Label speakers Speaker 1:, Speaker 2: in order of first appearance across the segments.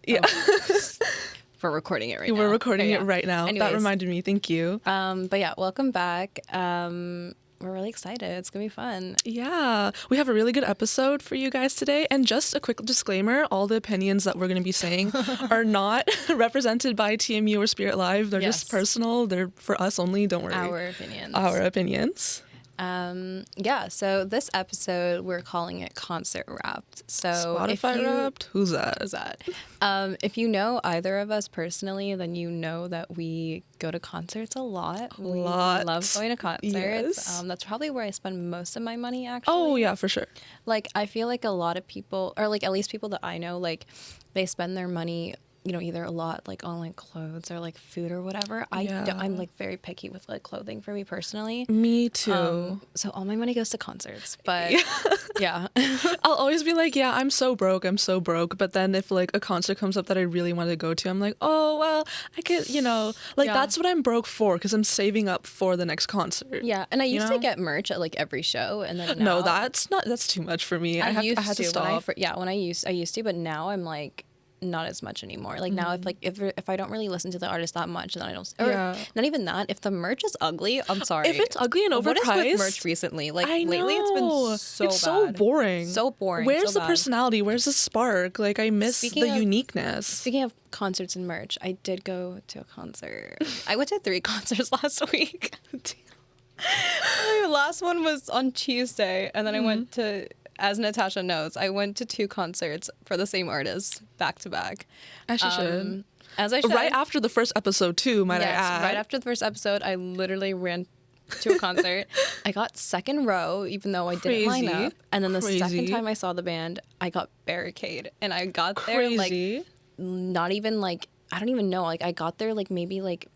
Speaker 1: Yeah.
Speaker 2: We're recording it right now.
Speaker 1: We're recording it right now.
Speaker 2: Anyways.
Speaker 1: That reminded me. Thank you.
Speaker 2: But yeah, welcome back. We're really excited. It's going to be fun.
Speaker 1: Yeah. We have a really good episode for you guys today. And just a quick disclaimer, all the opinions that we're going to be saying are not represented by TMU or Spirit Live. They're just personal. They're for us only. Don't worry.
Speaker 2: Our opinions.
Speaker 1: Our opinions.
Speaker 2: Yeah, so this episode, we're calling it Concert Wrapped. So
Speaker 1: Spotify Wrapped? Who's that?
Speaker 2: Who's that? If you know either of us personally, then you know that we go to concerts a lot. We love going to concerts.
Speaker 1: Yes.
Speaker 2: That's probably where I spend most of my money, actually.
Speaker 1: Oh, yeah, for sure.
Speaker 2: Like, I feel like a lot of people, or like at least people that I know, like they spend their money, you know, either a lot like on like clothes or like food or whatever. I'm like very picky with like clothing for me personally.
Speaker 1: Me too.
Speaker 2: So all my money goes to concerts, but yeah.
Speaker 1: I'll always be like, yeah, I'm so broke. But then if like a concert comes up that I really want to go to, I'm like, oh, well, I could, you know, like that's what I'm broke for because I'm saving up for the next concert.
Speaker 2: Yeah. And I used to get merch at like every show. And then
Speaker 1: now, no, that's too much for me. I had to stop.
Speaker 2: When I used to, but now I'm like, not as much anymore. Like now, if I don't really listen to the artist that much, then I don't. Or not even that. If the merch is ugly, I'm sorry.
Speaker 1: If it's ugly and overpriced, what is
Speaker 2: with merch recently? Like
Speaker 1: I know.
Speaker 2: Lately, it's been so boring. So boring.
Speaker 1: Where's
Speaker 2: the
Speaker 1: personality? Where's the spark? Like I miss the uniqueness.
Speaker 2: Speaking of concerts and merch, I did go to a concert. I went to 3 concerts last week. My last one was on Tuesday, and then I went to. As Natasha knows, I went to 2 concerts for the same artist back to back.
Speaker 1: As you should.
Speaker 2: As I should.
Speaker 1: Right after the first episode, too, might I add.
Speaker 2: Right after the first episode, I literally ran to a concert. I got second row, even though I didn't line up. And then the second time I saw the band, I got barricade. And I got there, like, not even, like, I don't even know. Like, I got there, like, maybe, like,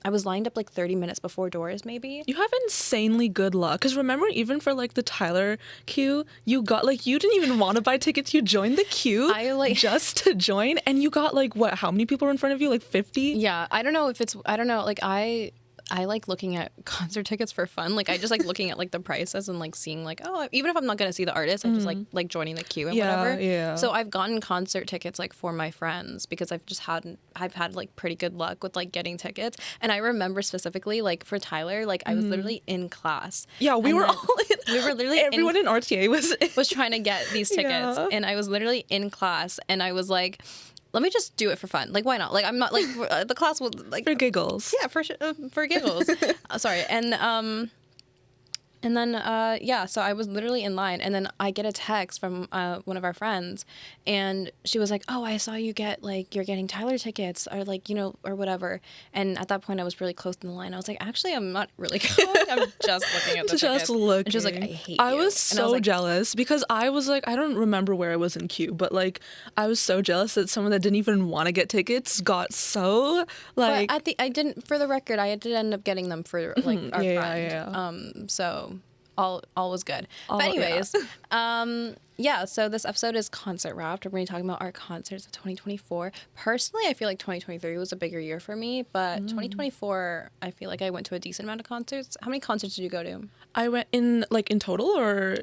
Speaker 2: I was lined up like 30 minutes before doors, maybe.
Speaker 1: You have insanely good luck. Because remember, even for like the Tyler queue, you got like, you didn't even want to buy tickets. You joined the queue just to join. And you got like, what, how many people were in front of you? Like 50?
Speaker 2: Yeah. I don't know. Like I like looking at concert tickets for fun. Like I just like looking at like the prices and like seeing like, oh, even if I'm not going to see the artist, I just like joining the queue and whatever. Yeah. So I've gotten concert tickets like for my friends because I've had like pretty good luck with like getting tickets. And I remember specifically like for Tyler, like I was literally in class.
Speaker 1: Yeah, we were literally everyone in RTA
Speaker 2: was trying to get these tickets, and I was literally in class, and I was like, let me just do it for fun. Like, why not? Like, I'm not like the class was like
Speaker 1: for giggles.
Speaker 2: Yeah, for giggles. Sorry, and then so I was literally in line, and then I get a text from one of our friends, and she was like, "Oh, I saw you you're getting Tyler tickets, or like, you know, or whatever." And at that point, I was really close in the line. I was like, "Actually, I'm not really going. I'm just looking at the tickets."
Speaker 1: Looking.
Speaker 2: And she was like, "I hate you."
Speaker 1: I was so jealous because I was like, I don't remember where I was in queue, but like, I was so jealous that someone that didn't even want to get tickets got so like.
Speaker 2: But I didn't. For the record, I did end up getting them for like our friend.
Speaker 1: Yeah.
Speaker 2: So. All was good. But anyways, so this episode is concert wrapped. We're going to be talking about our concerts of 2024. Personally, I feel like 2023 was a bigger year for me, but 2024, I feel like I went to a decent amount of concerts. How many concerts did you go to?
Speaker 1: I went in total, or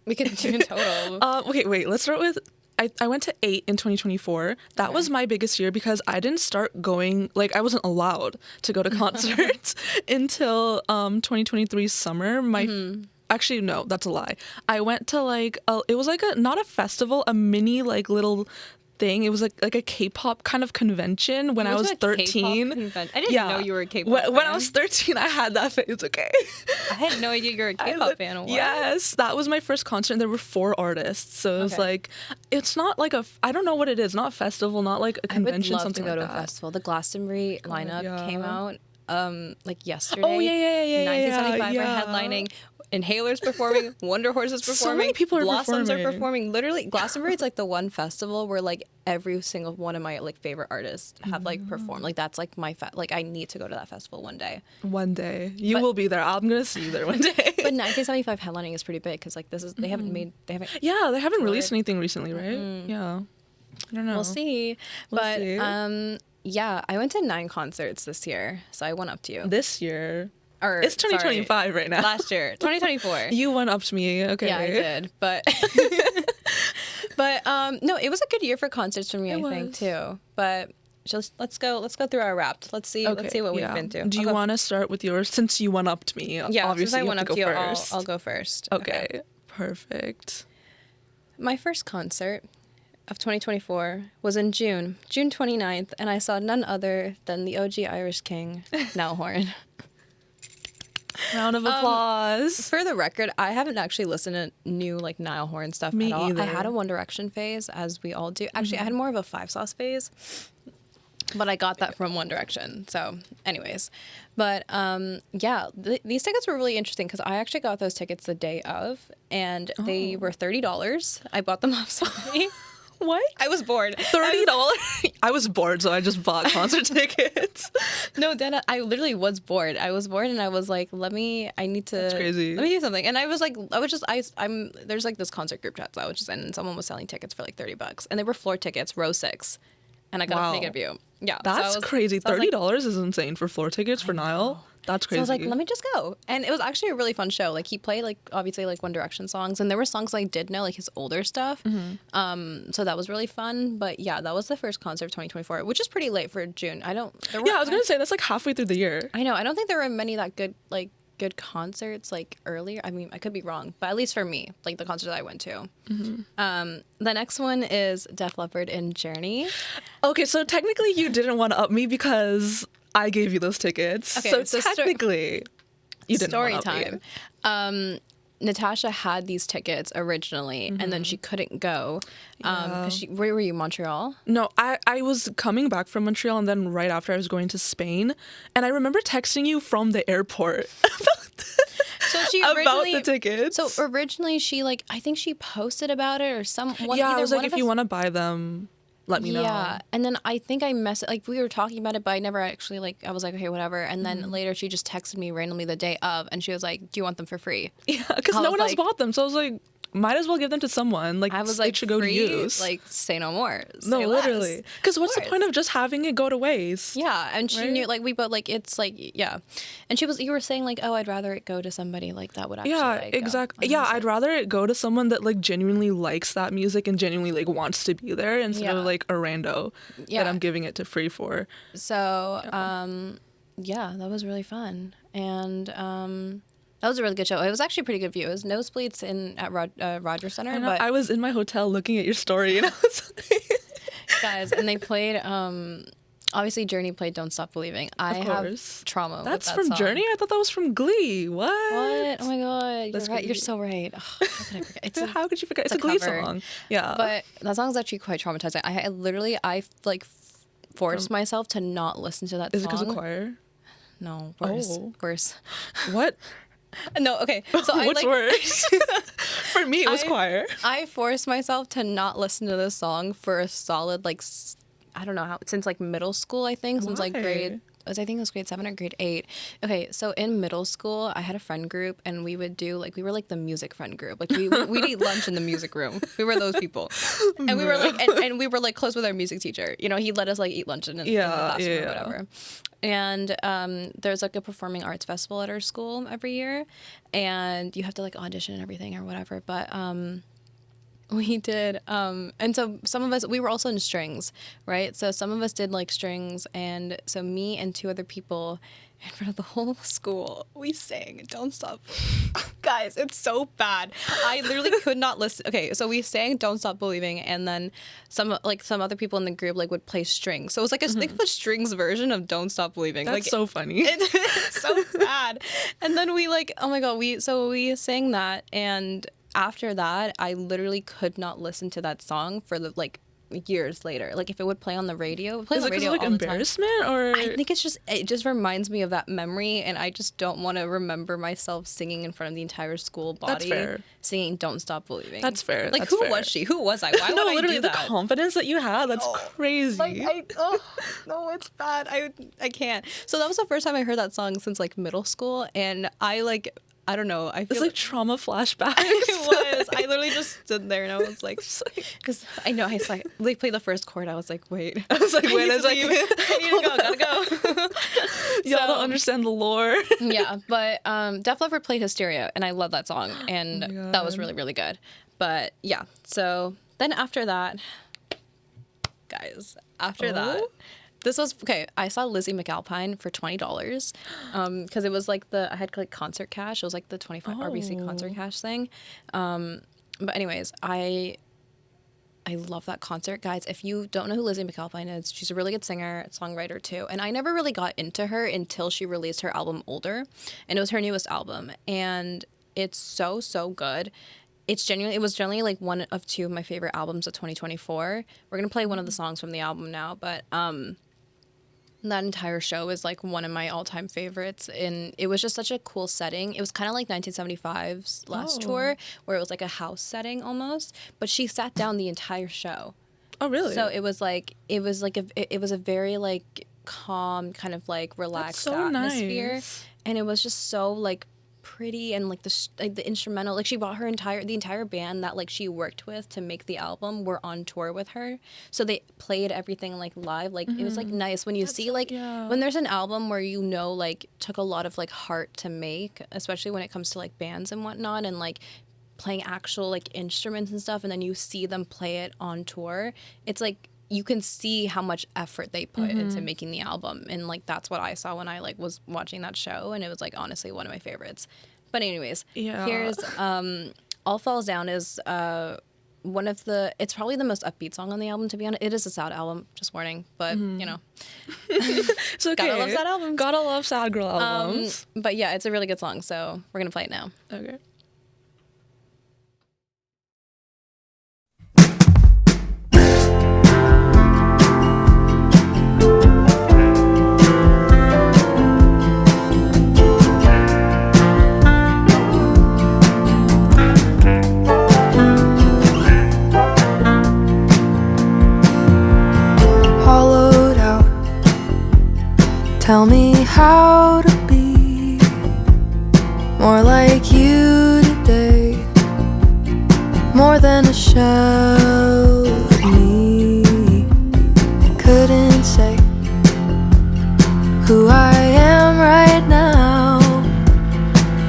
Speaker 2: we could do in total.
Speaker 1: Okay, wait. Let's start with. I went to 8 in 2024. That was my biggest year because I didn't start going, like I wasn't allowed to go to concerts until 2023 summer. Actually, no, that's a lie. I went to like, it was like not a festival, a mini like little thing. It was like a K-pop kind of convention when I was 13.
Speaker 2: I didn't know you were a K-pop fan.
Speaker 1: When I was 13, I had that phase, okay?
Speaker 2: I had no idea you were a K-pop fan. What?
Speaker 1: Yes, that was my first concert. There were 4 artists. So it was like, it's not like I don't know what it is. Not a festival, not like a convention, something like that.
Speaker 2: I would love to go to a festival. The Glastonbury lineup came out like yesterday.
Speaker 1: Oh, yeah.
Speaker 2: 1975 are headlining. Inhaler's performing, Wonder Horse is performing,
Speaker 1: so many people
Speaker 2: Blossoms are performing. Literally, Glastonbury is like the one festival where like every single one of my like favorite artists have like performed. Like that's like my like I need to go to that festival one day.
Speaker 1: One day you will be there. I'm gonna see you there one day.
Speaker 2: But 1975 headlining is pretty big because like this is they haven't
Speaker 1: released anything recently, right? Yeah, I don't know.
Speaker 2: We'll see. Yeah, I went to 9 concerts this year, so I went up to you.
Speaker 1: This year. It's 2025 right now.
Speaker 2: Last year, 2024.
Speaker 1: You went up to me, okay.
Speaker 2: Yeah, I did, but But no, it was a good year for concerts for me, I think,
Speaker 1: was.
Speaker 2: too. But just let's go through our Wrapped. Let's see what we've been to.
Speaker 1: Do you want to start with yours since you went up to me?
Speaker 2: Yeah,
Speaker 1: obviously
Speaker 2: since I went up to you,
Speaker 1: first.
Speaker 2: I'll go first.
Speaker 1: Okay, perfect.
Speaker 2: My first concert of 2024 was in June 29th, and I saw none other than the OG Irish King, Niall Horan.
Speaker 1: Round of applause.
Speaker 2: For the record, I haven't actually listened to new like Niall Horan stuff
Speaker 1: Me
Speaker 2: at all.
Speaker 1: either.
Speaker 2: I had a One Direction phase, as we all do. Actually, I had more of a Five Sauce phase, but I got that from One Direction. So, anyways, but yeah, these tickets were really interesting because I actually got those tickets the day of, and they were $30. I bought them off somebody.
Speaker 1: What?
Speaker 2: I was bored.
Speaker 1: $30? I was bored, so I just bought concert tickets.
Speaker 2: No, then I literally was bored. I was bored, and I was like, I need to.
Speaker 1: That's crazy.
Speaker 2: Let me do something. And I was like, there's like this concert group chat that I was just in, and someone was selling tickets for like $30, and they were floor tickets, row 6, and I got a pretty good view. Yeah,
Speaker 1: that's crazy. $30 is insane for floor tickets for Niall. That's crazy.
Speaker 2: So I was like, let me just go. And it was actually a really fun show. Like, he played, like, obviously, like, One Direction songs. And there were songs I did know, like, his older stuff. So that was really fun. But, yeah, that was the first concert of 2024, which is pretty late for June.
Speaker 1: I was going to say, that's, like, halfway through the year.
Speaker 2: I know. I don't think there were many that good concerts, like, earlier. I mean, I could be wrong. But at least for me, like, the concert that I went to. The next one is Def Leppard and Journey.
Speaker 1: Okay, so technically you didn't want to up me because I gave you those tickets. Okay, so technically, you didn't want to up me.
Speaker 2: Natasha had these tickets originally, and then she couldn't go. Where were you, Montreal?
Speaker 1: No, I was coming back from Montreal, and then right after I was going to Spain. And I remember texting you from the airport about the tickets.
Speaker 2: So originally I think she posted about it or someone.
Speaker 1: Yeah, I was like, if you want to buy them, let me know.
Speaker 2: Yeah, and then I think we were talking about it, but I never actually I was like, okay, whatever. And then later she just texted me randomly the day of, and she was like, do you want them for free?
Speaker 1: Yeah, because no one else bought them, so I was like, might as well give them to someone. Like,
Speaker 2: I was like,
Speaker 1: they should go to use.
Speaker 2: Like, say no more.
Speaker 1: No, literally. Because what's the point of just having it go to waste?
Speaker 2: Yeah, and she knew, like, it's like, yeah. And you were saying, like, oh, I'd rather it go to somebody, like, that would actually,
Speaker 1: yeah, exactly. Yeah, I'd rather it go to someone that, like, genuinely likes that music and genuinely, like, wants to be there instead of, like, a rando that I'm giving it to free for.
Speaker 2: So, yeah, that was really fun. And, that was a really good show. It was actually a pretty good view. It was nosebleeds at Rogers Center.
Speaker 1: But I was in my hotel looking at your story, and I was like...
Speaker 2: Guys, and they played, obviously Journey played Don't Stop Believing. I have trauma with that
Speaker 1: from
Speaker 2: song.
Speaker 1: Journey? I thought that was from Glee. What?
Speaker 2: Oh my god, you're right. You're so right. Oh, how could I forget?
Speaker 1: How could you forget? It's a Glee song. Yeah.
Speaker 2: But that song is actually quite traumatizing. I forced myself to not listen to that song.
Speaker 1: Is it because of choir?
Speaker 2: No, worse.
Speaker 1: Oh.
Speaker 2: Worse.
Speaker 1: What?
Speaker 2: No, okay. So
Speaker 1: what's worse? For me, it was choir.
Speaker 2: I forced myself to not listen to this song for a solid, I don't know how, since middle school, I think. Since I think it was grade 7 or grade 8. Okay, so in middle school, I had a friend group, and we would do we were the music friend group. We'd eat lunch in the music room. We were those people, and we were and we were close with our music teacher. You know, he let us eat lunch in the classroom or whatever. And there's a performing arts festival at our school every year, and you have to audition and everything or whatever. But we did, and so some of us, we were also in strings, right? So some of us did strings, and so me and 2 other people in front of the whole school, we sang Don't Stop. Guys, it's so bad. I literally could not listen. Okay, so we sang Don't Stop Believing, and then some other people in the group would play strings. So it was think of a strings version of Don't Stop Believing.
Speaker 1: That's so funny.
Speaker 2: It's so bad. And then we oh my god, we sang that, and after that, I literally could not listen to that song for years later. If it would play on the radio,
Speaker 1: Is it because of embarrassment, or
Speaker 2: I think it just reminds me of that memory, and I just don't want to remember myself singing in front of the entire school body.
Speaker 1: That's fair.
Speaker 2: Singing Don't Stop Believing.
Speaker 1: That's fair.
Speaker 2: Who was she? Who was I? Why would I do that?
Speaker 1: The confidence that you had, that's crazy.
Speaker 2: No, it's bad. I can't. So that was the first time I heard that song since middle school, and I don't know. I feel
Speaker 1: it's trauma flashbacks.
Speaker 2: It was. I literally just stood there and I was because I know they played the first chord. I was like, wait.
Speaker 1: I was like, wait a second.
Speaker 2: I need to go. Gotta go.
Speaker 1: Y'all don't understand the lore.
Speaker 2: Yeah, but Def Leppard played Hysteria, and I love that song, and that was really, really good. But yeah, so Then after that, guys, this was okay. I saw Lizzie McAlpine for $20, because it was like I had like concert cash. It was like the 25 RBC concert cash thing. But anyways, I love that concert, guys. If you don't know who Lizzie McAlpine is, she's a really good singer, songwriter too. And I never really got into her until she released her album Older, and it was her newest album, and it's so good. It was genuinely like one of two of my favorite albums of 2024. We're gonna play one of the songs from the album now, but that entire show is like one of my all-time favorites, and it was just such a cool setting. It was kind of like 1975's last tour, where it was like a house setting almost, but she sat down the entire show.
Speaker 1: Oh, really?
Speaker 2: So it was a very like calm, kind of like relaxed atmosphere,
Speaker 1: nice.
Speaker 2: And it was just so like pretty, and like the instrumental, like she brought the entire band that like she worked with to make the album were on tour with her, so they played everything like live. Like it was like nice when you see like when there's an album where like took a lot of like heart to make, especially when it comes to like bands and whatnot, and like playing actual like instruments and stuff, and then you see them play it on tour. It's like you can see how much effort they put into making the album, and like that's what I saw when I like was watching that show, and it was like honestly one of my favorites. But anyways, here's All Falls Down is it's probably the most upbeat song on the album, to be honest. It is a sad album, just warning, but you know.
Speaker 1: It's okay.
Speaker 2: Gotta love sad albums.
Speaker 1: Gotta love sad girl albums.
Speaker 2: But yeah, it's a really good song, so we're gonna play it now.
Speaker 1: Okay.
Speaker 3: Tell me how to be more like you today, more than a shell of me. Couldn't say who I am right now.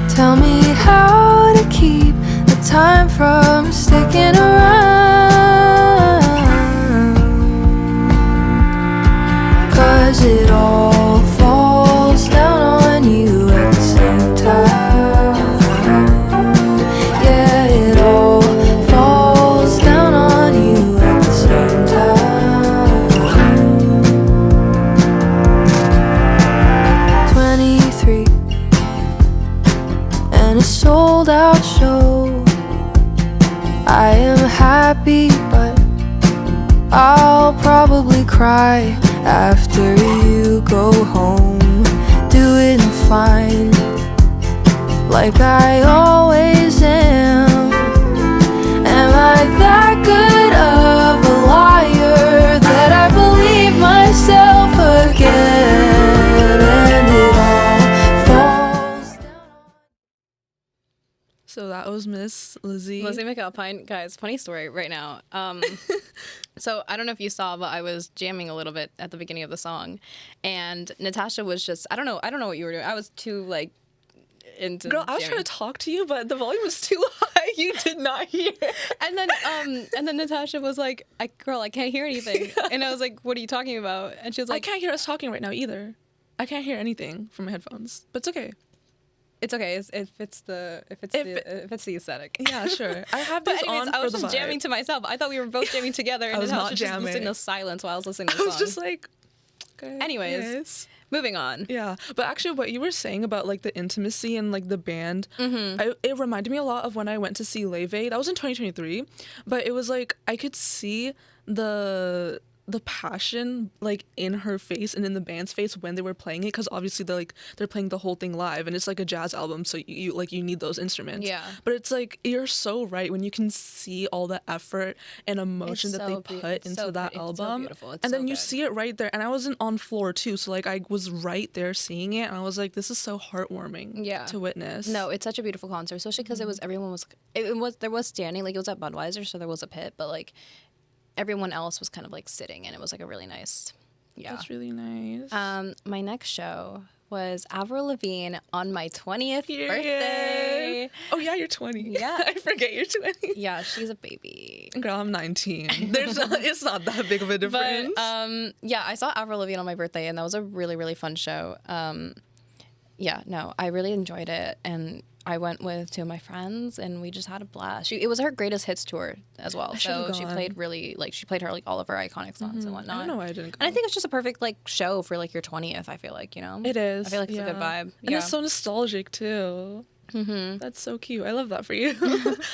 Speaker 3: Tell me how to keep the time from sticking around, 'cause it all falls down on you at the same time. Yeah, it all falls down on you at the same time. 23 and a sold out show. I am happy, but I'll probably cry after you go home. Doing fine, like I always am. Am I that good of a liar that I believe myself again? And it all falls down.
Speaker 1: So that was Miss Lizzie
Speaker 2: McAlpine. Guys, funny story right now. So I don't know if you saw, but I was jamming a little bit at the beginning of the song, and Natasha was just I don't know what you were doing. I was too like into
Speaker 1: Girl, I was trying to talk to you, but the volume was too high. You did not hear.
Speaker 2: And then Natasha was like, I can't hear anything. And I was like, what are you talking about? And she was like,
Speaker 1: I can't hear us talking right now either. I can't hear anything from my headphones, but it's okay.
Speaker 2: It's okay if it's the aesthetic.
Speaker 1: Yeah, sure. I have this on
Speaker 2: I was
Speaker 1: for the
Speaker 2: just
Speaker 1: vibe.
Speaker 2: jamming to myself. I thought we were both jamming together, and
Speaker 1: I was
Speaker 2: Natasha
Speaker 1: not
Speaker 2: was
Speaker 1: jamming.
Speaker 2: just listening to silence while I was listening to the
Speaker 1: I
Speaker 2: song.
Speaker 1: was just like, okay.
Speaker 2: Anyways,
Speaker 1: yes.
Speaker 2: Moving on.
Speaker 1: Yeah, but actually, what you were saying about like the intimacy and like the band, it reminded me a lot of when I went to see Leve. That was in 2023, but it was like I could see the passion like in her face and in the band's face when they were playing it, because obviously they're playing the whole thing live, and it's like a jazz album, so you need those instruments.
Speaker 2: Yeah.
Speaker 1: But it's like you're so right when you can see all the effort and emotion that they put into that album.
Speaker 2: It's so beautiful. It's
Speaker 1: and then
Speaker 2: so
Speaker 1: you
Speaker 2: good.
Speaker 1: see it right there, and I wasn't on floor too, so like I was right there seeing it, and I was like, this is so heartwarming to witness.
Speaker 2: No, it's such a beautiful concert, especially because there was standing, like it was at Budweiser, so there was a pit, but like everyone else was kind of like sitting, and it was like a really nice. Yeah,
Speaker 1: that's really nice.
Speaker 2: My next show was Avril Lavigne on my 20th birthday.
Speaker 1: Oh yeah, you're 20.
Speaker 2: Yeah,
Speaker 1: I forget you're 20.
Speaker 2: Yeah, she's a baby.
Speaker 1: girl, I'm 19. It's not that big of a difference.
Speaker 2: But yeah, I saw Avril Lavigne on my birthday, and that was a really, really fun show. Yeah, no, I really enjoyed it, and I went with two of my friends, and we just had a blast. It was her greatest hits tour as well, so she played her like all of her iconic songs and whatnot.
Speaker 1: I don't know why I didn't go.
Speaker 2: And I think it's just a perfect like show for like your 20th. I feel like,
Speaker 1: it is.
Speaker 2: I feel like it's a good vibe,
Speaker 1: and it's so nostalgic too. That's so cute. I love that for you.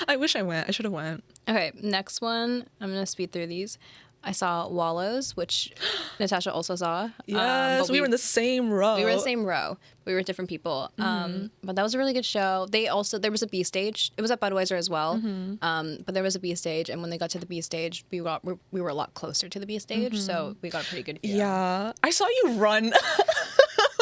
Speaker 1: I wish I went. I should have went.
Speaker 2: Okay, next one. I'm gonna speed through these. I saw Wallows, which Natasha also saw.
Speaker 1: Yes, we were in the same row.
Speaker 2: We were in the same row. We were different people. But that was a really good show. There was a B stage. It was at Budweiser as well. But there was a B stage, and when they got to the B stage, we were a lot closer to the B stage, so we got a pretty good view.
Speaker 1: Yeah, I saw you run.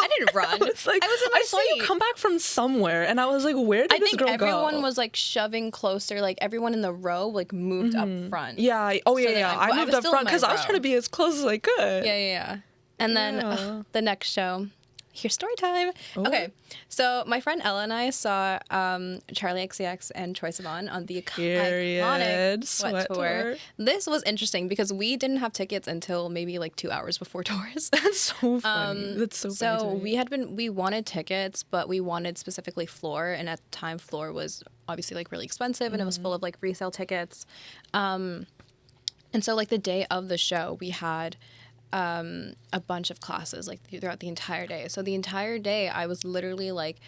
Speaker 2: I didn't run. I was in my
Speaker 1: saw you come back from somewhere, and I was like, "Where did this girl go?"
Speaker 2: I think everyone was like shoving closer. Like everyone in the row like moved up front.
Speaker 1: Yeah. Oh yeah. I moved up front because I was trying to be as close as I could.
Speaker 2: Yeah. And then the next show. Here's story time. Oh. Okay, so my friend Ella and I saw Charlie XCX and Troye Sivan on the iconic Sweat Tour. This was interesting because we didn't have tickets until maybe like 2 hours before tours.
Speaker 1: That's so funny. That's so funny.
Speaker 2: So we wanted tickets, but we wanted specifically floor, and at the time floor was obviously like really expensive, and it was full of like resale tickets. And so like the day of the show, we had a bunch of classes like throughout the entire day. So the entire day I was literally like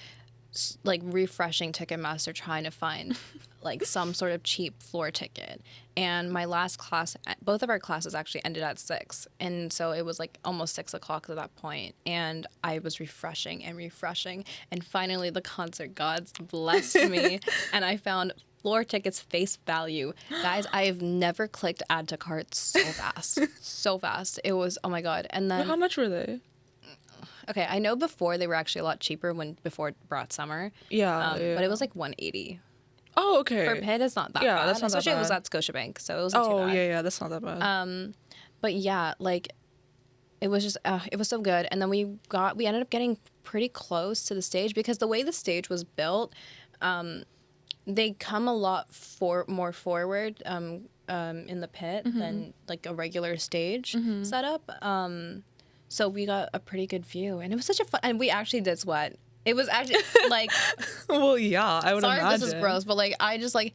Speaker 2: refreshing Ticketmaster trying to find like some sort of cheap floor ticket. And my last class, both of our classes actually ended at 6, and so it was like almost 6 o'clock at that point, and I was refreshing, and finally the concert gods blessed me and I found floor tickets face value. Guys, I've never clicked add to cart so fast. It was, oh my God. And then
Speaker 1: how much were they?
Speaker 2: Okay, I know before they were actually a lot cheaper before it brought summer.
Speaker 1: Yeah,
Speaker 2: But it was like $180.
Speaker 1: Oh, okay.
Speaker 2: For Pitt, it's not that bad.
Speaker 1: Yeah, that's not
Speaker 2: especially
Speaker 1: that bad.
Speaker 2: Especially it was at Scotiabank, so it wasn't too bad.
Speaker 1: Oh, yeah, that's not that bad.
Speaker 2: But yeah, like it was just it was so good. And then we ended up getting pretty close to the stage because the way the stage was built, they come a lot more forward in the pit than like a regular stage setup. So we got a pretty good view, and it was such a fun. And we actually did sweat. It was actually like.
Speaker 1: Well, yeah, I would imagine.
Speaker 2: Sorry if this is gross, but like I just like.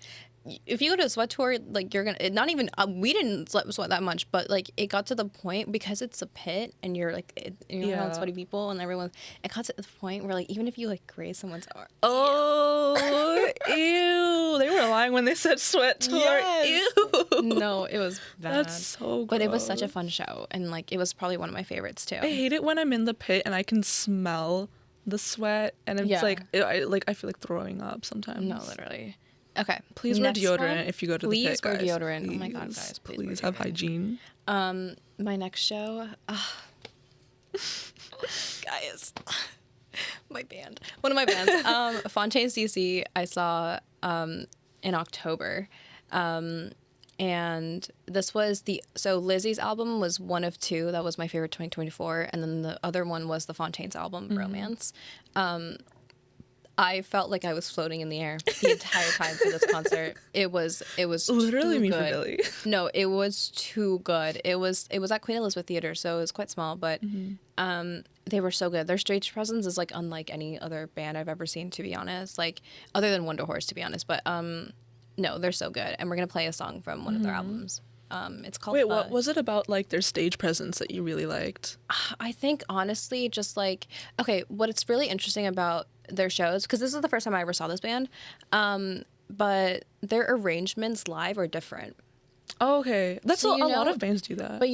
Speaker 2: If you go to a sweat tour, like you're gonna not even we didn't sweat that much, but like it got to the point because it's a pit and you're like you're around sweaty people and everyone. It got to the point where like even if you like graze someone's arm.
Speaker 1: Oh, ew! They were lying when they said sweat tour.
Speaker 2: Yes.
Speaker 1: Ew.
Speaker 2: No, it was bad.
Speaker 1: That's so gross.
Speaker 2: But it was such a fun show, and like it was probably one of my favorites too.
Speaker 1: I hate it when I'm in the pit and I can smell the sweat, and it's like I feel like throwing up sometimes.
Speaker 2: No, literally. Okay.
Speaker 1: Please wear deodorant if you go to the pit, guys.
Speaker 2: Please wear deodorant. Oh my God, guys.
Speaker 1: Please have hygiene.
Speaker 2: My next show. Guys. My band. One of my bands. Fontaine CC I saw in October. And this was so Lizzie's album was one of two. That was my favorite 2024. And then the other one was the Fontaine's album, Romance. I felt like I was floating in the air the entire time for this concert. It was
Speaker 1: literally me
Speaker 2: good.
Speaker 1: for Billy.
Speaker 2: No, it was too good. It was at Queen Elizabeth Theater, so it was quite small, but they were so good. Their stage presence is like unlike any other band I've ever seen, to be honest. Like other than Wonder Horse, to be honest. But no, they're so good, and we're gonna play a song from one of their albums. It's called.
Speaker 1: Wait, what was it about like their stage presence that you really liked?
Speaker 2: I think honestly, just like what's really interesting about their shows, because this is the first time I ever saw this band, but their arrangements live are different.
Speaker 1: Oh, okay. That's
Speaker 2: so,
Speaker 1: a lot of bands do that.
Speaker 2: But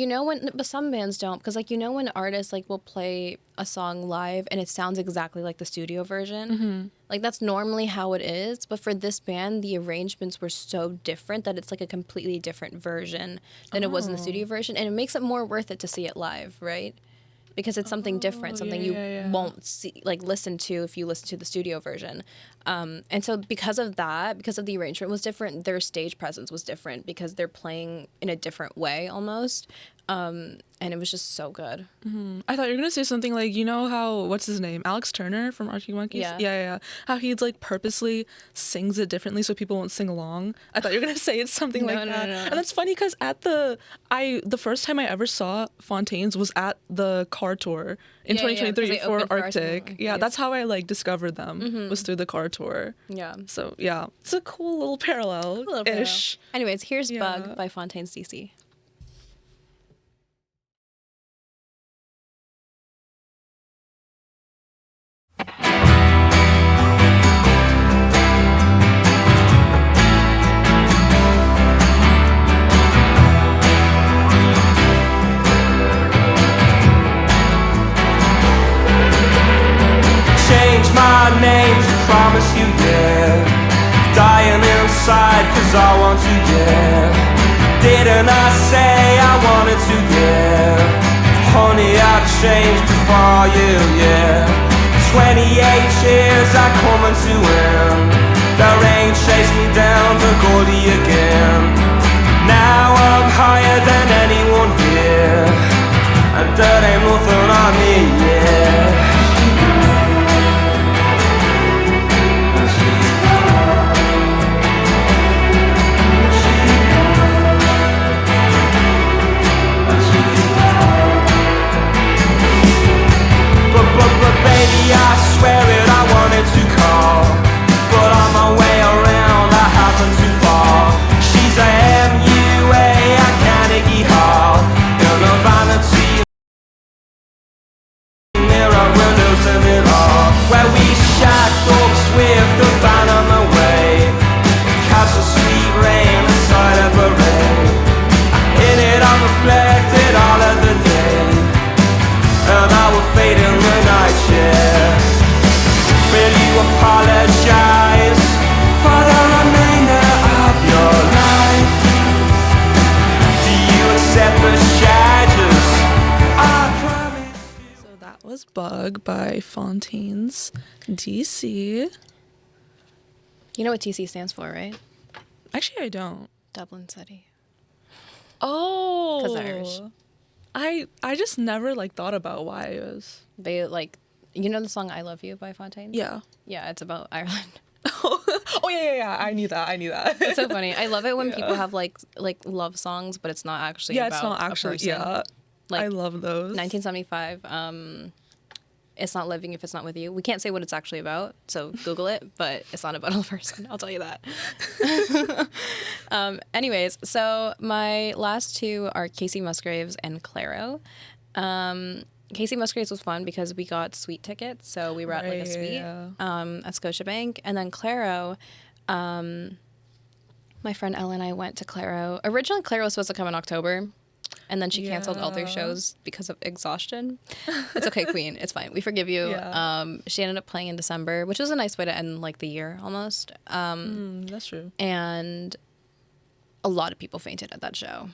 Speaker 2: but some bands don't, because like when artists like will play a song live and it sounds exactly like the studio version. Like that's normally how it is, but for this band the arrangements were so different that it's like a completely different version than it was in the studio version, and it makes it more worth it to see it live, right? Because it's something different, something you won't see, like listen to if you listen to the studio version. And so because of the arrangement was different, their stage presence was different because they're playing in a different way almost. And it was just so good.
Speaker 1: I thought you were gonna say something like, you know how, what's his name, Alex Turner from Arctic Monkeys? Yeah. How he'd like purposely sings it differently so people won't sing along. I thought you were gonna say it's something like that. No. And that's funny because the first time I ever saw Fontaines was at the car tour in 2023 for Arctic. Yeah, that's how I like discovered them, was through the car tour.
Speaker 2: Yeah.
Speaker 1: So yeah, it's a cool little parallel-ish.
Speaker 2: Anyways, here's Bug by Fontaines DC.
Speaker 4: My name to promise you, yeah. Dying inside cause I want to, yeah. Didn't I say I wanted to, yeah. Honey, I've changed before you, yeah. 28 years I coming to end. The rain chased me down to Goldie again. Now I'm higher than anyone here, and that ain't nothing on me, yeah. Baby, I swear it, I wanted to call, but on my way around I happened to fall. She's a MUA, a Carnegie Hall, in the vanity mirror windows in it all, where we shacked up with the band on the way. Catch the sweet rain, the side of a ray. In it I reflected all of the day, and I will fade in the night, yeah. Will you apologize for the remainder of your life? Do you accept the charges? I promise you.
Speaker 1: So that was Bug by Fontaines DC.
Speaker 2: You know what TC stands for, right?
Speaker 1: Actually, I don't.
Speaker 2: Dublin City.
Speaker 1: Oh.
Speaker 2: Because Irish.
Speaker 1: I just never like thought about why it was.
Speaker 2: They like, you know the song "I Love You" by Fontaines?
Speaker 1: Yeah.
Speaker 2: Yeah, it's about Ireland.
Speaker 1: Oh yeah. I knew that.
Speaker 2: It's so funny. I love it when people have like love songs, but it's not actually about
Speaker 1: it's not actually.
Speaker 2: a person.
Speaker 1: Yeah.
Speaker 2: Like,
Speaker 1: I love those.
Speaker 2: 1975. It's not living if it's not with you. We can't say what it's actually about, so Google it. But it's not about a person. I'll tell you that. Anyways, so my last two are Casey Musgraves and Clairo. Casey Musgraves was fun because we got suite tickets, so we were at like a suite at Scotiabank, and then Clairo. My friend Ella and I went to Clairo. Originally, Clairo was supposed to come in October. And then she canceled all their shows because of exhaustion. It's okay, Queen. It's fine. We forgive you. Yeah. She ended up playing in December, which was a nice way to end like the year almost.
Speaker 1: That's true.
Speaker 2: And a lot of people fainted at that show.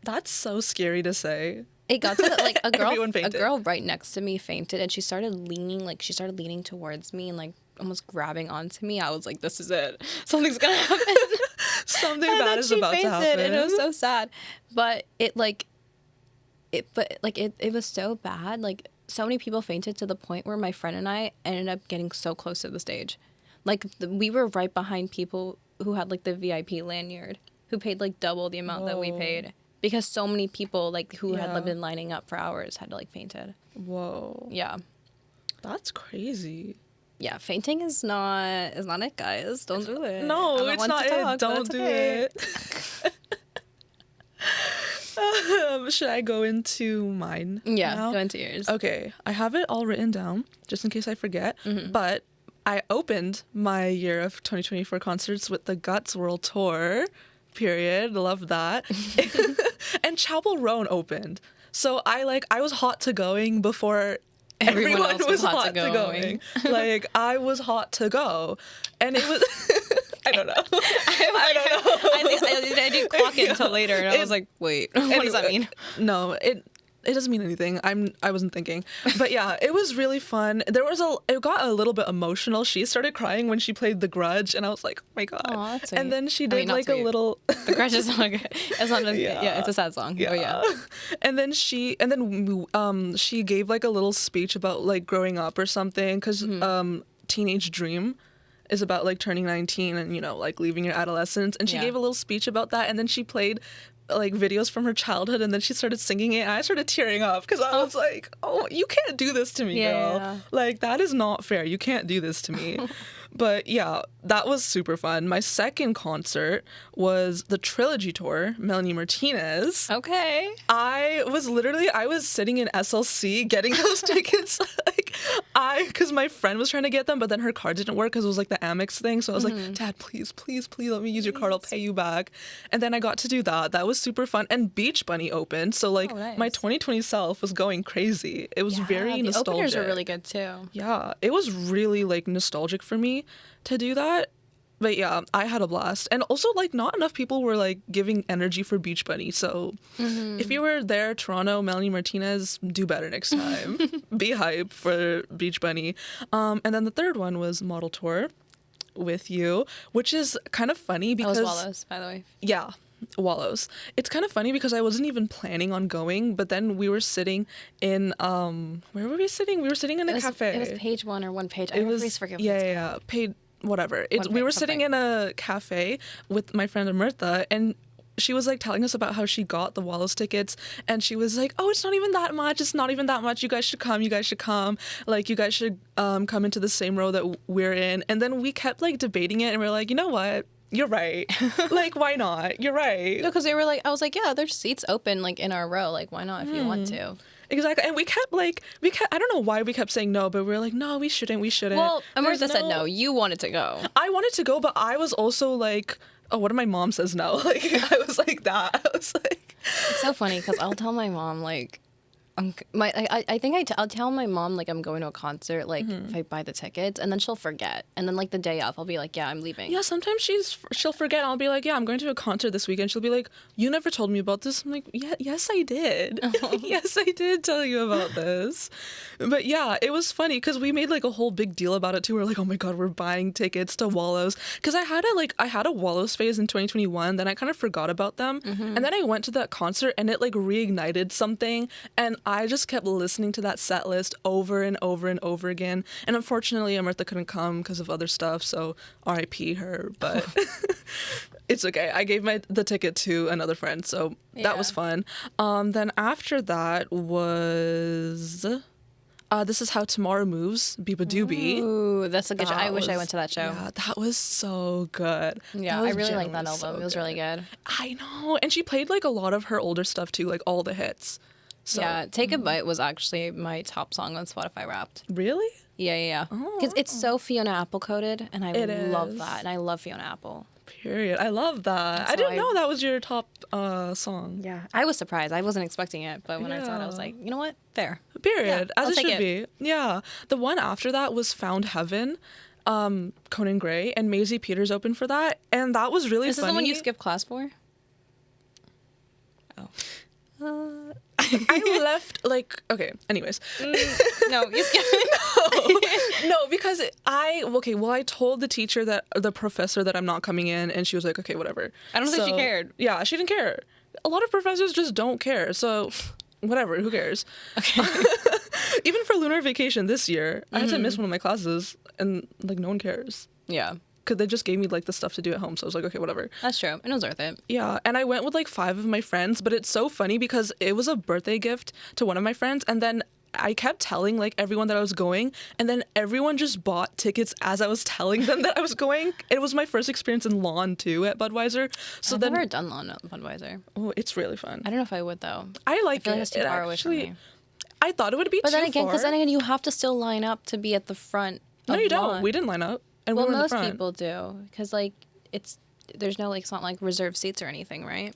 Speaker 1: That's so scary to say.
Speaker 2: It got to like a girl right next to me fainted, and she started leaning towards me and like almost grabbing onto me. I was like, this is it. Something's gonna happen.
Speaker 1: Something bad is about to happen.
Speaker 2: And it was so sad. But it was so bad. Like, so many people fainted to the point where my friend and I ended up getting so close to the stage. Like, we were right behind people who had like the VIP lanyard, who paid like double the amount that we paid. Because so many people like who had been lining up for hours had like fainted.
Speaker 1: Whoa.
Speaker 2: Yeah.
Speaker 1: That's crazy.
Speaker 2: Yeah, fainting is not it, guys. Don't do it.
Speaker 1: No, it's not it. Don't do it. Should I go into mine?
Speaker 2: Yeah,
Speaker 1: now?
Speaker 2: go into yours.
Speaker 1: Okay, I have it all written down just in case I forget. Mm-hmm. But I opened my year of 2024 concerts with the Guts World Tour. Period. Love that. And Chapel Roan opened. So I was hot to going before everyone else was hot to going. Like, I was hot to go. And it was I don't know. I don't know.
Speaker 2: I didn't clock it until later, and I was like, wait, what does that mean?
Speaker 1: No, it doesn't mean anything. I wasn't thinking. But yeah, it was really fun. It got a little bit emotional. She started crying when she played The Grudge, and I was like, oh my God.
Speaker 2: Aw, that's sweet.
Speaker 1: And then she did
Speaker 2: I mean, not
Speaker 1: like a
Speaker 2: sweet.
Speaker 1: little
Speaker 2: The Grudge is not good. It's not it's a sad song.
Speaker 1: Yeah.
Speaker 2: Oh yeah.
Speaker 1: And then she gave like a little speech about like growing up or something, because Teenage Dream is about like turning 19 and, you know, like leaving your adolescence, and she gave a little speech about that, and then she played like videos from her childhood, and then she started singing it, and I started tearing up because I was like, oh, you can't do this to me, girl.
Speaker 2: Yeah.
Speaker 1: Like, that is not fair. You can't do this to me. But yeah, that was super fun. My second concert was the Trilogy Tour, Melanie Martinez.
Speaker 2: Okay.
Speaker 1: I was sitting in SLC getting those tickets. Because my friend was trying to get them, but then her card didn't work because it was like the Amex thing. So I was like, Dad, please, please, please let me use your card. I'll pay you back. And then I got to do that. That was super fun. And Beach Bunny opened. So like my 2020 self was going crazy. It was very nostalgic.
Speaker 2: The openers were really good too.
Speaker 1: Yeah, it was really like nostalgic for me to do that. But yeah, I had a blast. And also, like, not enough people were, like, giving energy for Beach Bunny. So if you were there, Toronto, Melanie Martinez, do better next time. Be hype for Beach Bunny. And then the third one was Model Tour with you, which is kind of funny because...
Speaker 2: That was Wallows, by the way.
Speaker 1: Yeah, Wallows. It's kind of funny because I wasn't even planning on going, but then we were sitting in... where were we sitting? We were sitting in a cafe.
Speaker 2: It was page 1 or 1 page. I always forget.
Speaker 1: Yeah. Whatever. We were sitting in a cafe with my friend Amirtha, and she was like telling us about how she got the Wallows tickets, and she was like, oh, it's not even that much. It's not even that much. You guys should come. Like, you guys should come into the same row that we're in. And then we kept like debating it, and we're like, you know what? You're right. Like, why not? You're right.
Speaker 2: No, because they were like, I was like, yeah, there's seats open like in our row. Like, why not if you want to?
Speaker 1: Exactly. And we kept, I don't know why we kept saying no, but we were like, no, we shouldn't.
Speaker 2: Well, Amirtha said no. You wanted to go.
Speaker 1: I wanted to go, but I was also like, oh, what if my mom says no? Like, I was like that. I was like...
Speaker 2: It's so funny because I'll tell my mom, like, I'll tell my mom like I'm going to a concert, like if I buy the tickets, and then she'll forget, and then like the day off I'll be like, yeah, I'm leaving.
Speaker 1: Yeah, sometimes she'll forget. I'll be like, yeah, I'm going to a concert this weekend. She'll be like, you never told me about this. I'm like, yeah, yes I did. Yes I did tell you about this. But yeah, it was funny because we made like a whole big deal about it too. We're like, oh my god, we're buying tickets to Wallows, because I had a Wallows phase in 2021. Then I kind of forgot about them, and then I went to that concert and it like reignited something, and I just kept listening to that set list over and over and over again. And unfortunately, Amirtha couldn't come because of other stuff, so R.I.P. her. But it's okay. I gave the ticket to another friend, so that was fun. Then after that was... This Is How Tomorrow Moves, Biba Doobie.
Speaker 2: Ooh, that's a good show. I wish I went to that show.
Speaker 1: Yeah, that was so good.
Speaker 2: Yeah, I really like that album.
Speaker 1: So
Speaker 2: it was really good.
Speaker 1: I know. And she played like a lot of her older stuff too, like all the hits. So,
Speaker 2: yeah, Take a Bite was actually my top song on Spotify Wrapped.
Speaker 1: Really?
Speaker 2: Yeah. Because it's so Fiona Apple coded, and I love that. And I love Fiona Apple.
Speaker 1: Period. I love that. So I didn't know that was your top song.
Speaker 2: Yeah. I was surprised. I wasn't expecting it, but when I saw it, I was like, you know what? Fair.
Speaker 1: Period.
Speaker 2: Yeah,
Speaker 1: as it should be. Yeah. The one after that was Found Heaven. Conan Gray, and Maisie Peters opened for that, and that was really funny.
Speaker 2: Is this the one you skipped class for? Oh.
Speaker 1: I left, like, okay, anyways.
Speaker 2: No, you skipped.
Speaker 1: No, because I told the professor that I'm not coming in, and she was like, okay, whatever.
Speaker 2: I don't think she cared.
Speaker 1: Yeah, she didn't care. A lot of professors just don't care, so whatever, who cares?
Speaker 2: Okay.
Speaker 1: Even for lunar vacation this year, I had to miss one of my classes, and, like, no one cares.
Speaker 2: Yeah.
Speaker 1: Because they just gave me like the stuff to do at home, so I was like, okay, whatever.
Speaker 2: That's true, and it was worth it.
Speaker 1: Yeah, and I went with like 5 of my friends, but it's so funny because it was a birthday gift to one of my friends, and then I kept telling like everyone that I was going, and then everyone just bought tickets as I was telling them that I was going. It was my first experience in lawn too at Budweiser. So
Speaker 2: I've never done lawn at Budweiser.
Speaker 1: Oh, it's really fun.
Speaker 2: I don't know if I would though.
Speaker 1: I like
Speaker 2: feel
Speaker 1: it.
Speaker 2: like it's too far away from me.
Speaker 1: I thought it would be too far.
Speaker 2: But then again, you have to still line up to be at the front.
Speaker 1: No, you don't.
Speaker 2: Lawn.
Speaker 1: We didn't line up. And
Speaker 2: well,
Speaker 1: we were in
Speaker 2: most
Speaker 1: the front.
Speaker 2: people do, because like there's no like it's not like reserved seats or anything, right?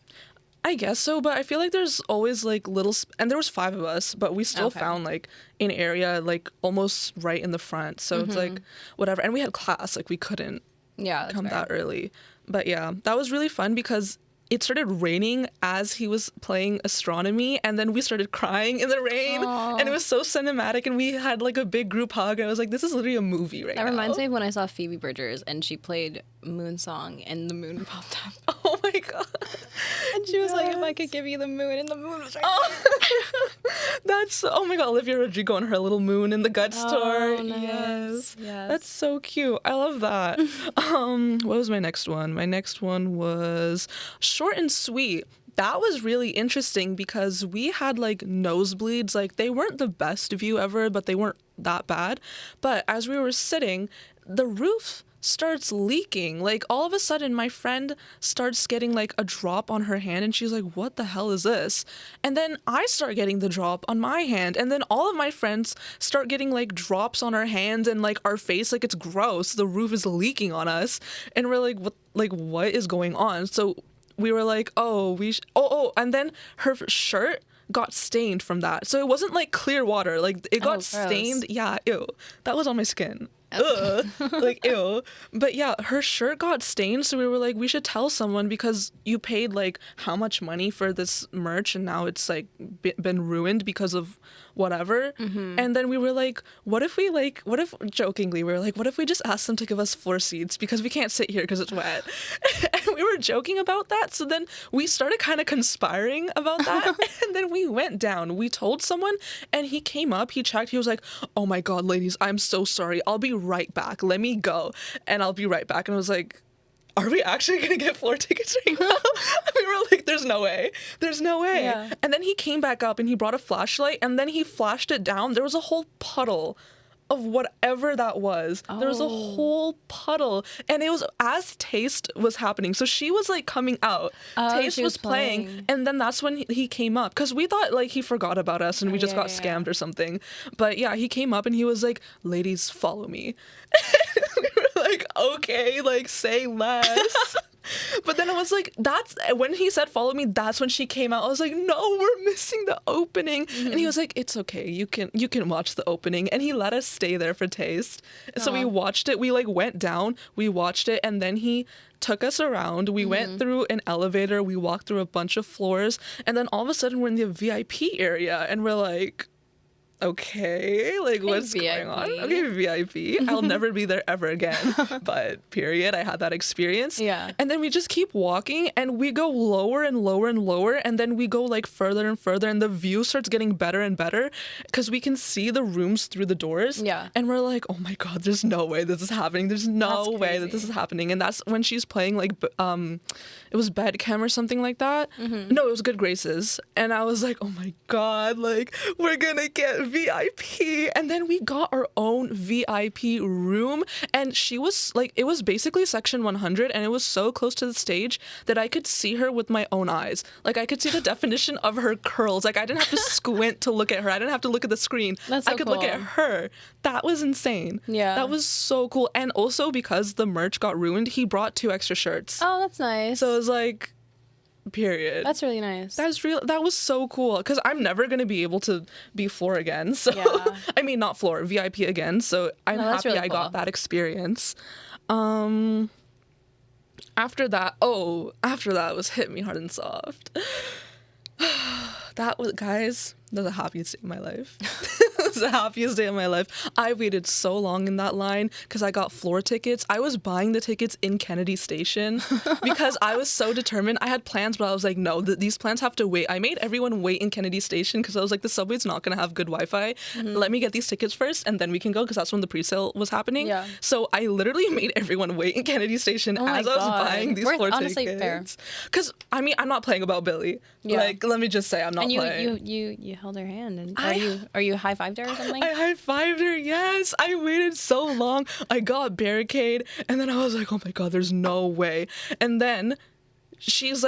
Speaker 1: I guess so, but I feel like there's always like little, and there was 5 of us, but we still found like an area like almost right in the front. So it's like whatever, and we had class, like we couldn't come that early. But yeah, that was really fun because it started raining as he was playing astronomy, and then we started crying in the rain.
Speaker 2: Aww.
Speaker 1: And it was so cinematic, and we had like a big group hug. I was like, this is literally a movie right now.
Speaker 2: That reminds me of when I saw Phoebe Bridgers and she played Moon Song and the moon popped up.
Speaker 1: Oh my god.
Speaker 2: And she was like, if I could give you the moon, and the moon was right
Speaker 1: That's, oh my god, Olivia Rodrigo and her little moon in the Guts tour.
Speaker 2: Oh, nice.
Speaker 1: Yes. That's so cute. I love that. What was my next one? My next one was Short and Sweet. That was really interesting because we had like nosebleeds. Like, they weren't the best view ever, but they weren't that bad. But as we were sitting, the roof starts leaking. Like, all of a sudden my friend starts getting like a drop on her hand, and she's like, what the hell is this? And then I start getting the drop on my hand, and then all of my friends start getting like drops on our hands and like our face. Like, it's gross, the roof is leaking on us, and we're like what is going on? So we were like, and then her shirt got stained from that. So it wasn't like clear water, like it got stained. Yeah, ew, that was on my skin. Ugh. Like, ew. But yeah, her shirt got stained, so we were like, we should tell someone because you paid like how much money for this merch, and now it's like been ruined because of whatever. And then we were like, what if jokingly we were like, what if we just ask them to give us floor seats because we can't sit here because it's wet? And we were joking about that. So then we started kind of conspiring about that. And then we went down, we told someone, and he came up, he checked, he was like, oh my god, ladies, I'm so sorry, I'll be right back, let me go and I'll be right back. And I was like, are we actually gonna get floor tickets right now? We were like, there's no way. Yeah. And then he came back up and he brought a flashlight, and then he flashed it down. There was a whole puddle of whatever that was. There was a whole puddle, and it was as Taste was happening. So she was like coming out. Taste was playing, and then that's when he came up, because we thought like he forgot about us and we just got scammed or something. But yeah, he came up and he was like, ladies, follow me. We were like, okay, like say less. But then I was like, that's when he said follow me, that's when she came out. I was like, no, we're missing the opening. And he was like, it's okay, you can watch the opening. And he let us stay there for Taste. So we watched it. We like went down, we watched it, and then he took us around. We went through an elevator, we walked through a bunch of floors, and then all of a sudden we're in the VIP area, and we're like, okay, like what's going on? Okay, VIP. I'll never be there ever again. But period. I had that experience.
Speaker 2: Yeah.
Speaker 1: And then we just keep walking, and we go lower and lower and lower, and then we go like further and further, and the view starts getting better and better because we can see the rooms through the doors.
Speaker 2: Yeah.
Speaker 1: And we're like, oh my god, there's no way this is happening. There's no way that this is happening. And that's when she's playing like it was Bedchem or something like that. No, it was Good Graces. And I was like, oh my god, like we're gonna get VIP. And then we got our own VIP room, and she was like, it was basically section 100, and it was so close to the stage that I could see her with my own eyes. Like, I could see the definition of her curls. Like, I didn't have to squint to look at her. I didn't have to look at the screen.
Speaker 2: That's so
Speaker 1: I could
Speaker 2: cool.
Speaker 1: look at her. That was insane.
Speaker 2: Yeah.
Speaker 1: That was so cool. And also, because the merch got ruined, he brought 2 extra shirts.
Speaker 2: Oh, that's nice.
Speaker 1: So it was like, period.
Speaker 2: That's really nice.
Speaker 1: That was so cool, because I'm never gonna be able to be floor again. So
Speaker 2: Yeah.
Speaker 1: I mean, not floor, VIP again. So I'm happy
Speaker 2: really
Speaker 1: I
Speaker 2: cool.
Speaker 1: got that experience. After that was Hit Me Hard and Soft. That was, guys, that was the happiest day of my life. It was the happiest day of my life. I waited so long in that line because I got floor tickets. I was buying the tickets in Kennedy Station because I was so determined. I had plans, but I was like, no, these plans have to wait. I made everyone wait in Kennedy Station because I was like, the subway's not going to have good Wi-Fi. Let me get these tickets first, and then we can go, because that's when the pre-sale was happening.
Speaker 2: Yeah.
Speaker 1: So I literally made everyone wait in Kennedy Station as I was buying these floor
Speaker 2: honestly
Speaker 1: tickets. Because, I mean, I'm not playing About Billy.
Speaker 2: Yeah.
Speaker 1: Like, let me just say, I'm not
Speaker 2: and
Speaker 1: playing.
Speaker 2: you held her hand, and are you high-fived her or something?
Speaker 1: I high-fived her, yes. I waited so long. I got barricade, and then I was like, oh my god, there's no way. And then she's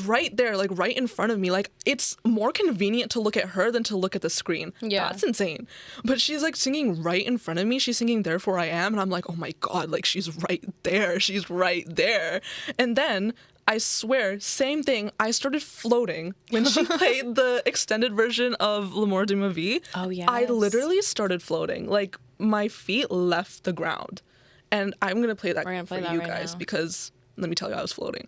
Speaker 1: right there, like right in front of me. Like, it's more convenient to look at her than to look at the screen.
Speaker 2: Yeah.
Speaker 1: That's insane. But she's like singing right in front of me. She's singing Therefore I Am, and I'm like, oh my god, like she's right there. She's right there. And then I swear, same thing. I started floating when she played the extended version of L'amour de ma vie.
Speaker 2: Oh, yes.
Speaker 1: I literally started floating. Like, my feet left the ground. And I'm going to play that for you
Speaker 2: right
Speaker 1: guys
Speaker 2: now.
Speaker 1: because, let me tell you, I was floating.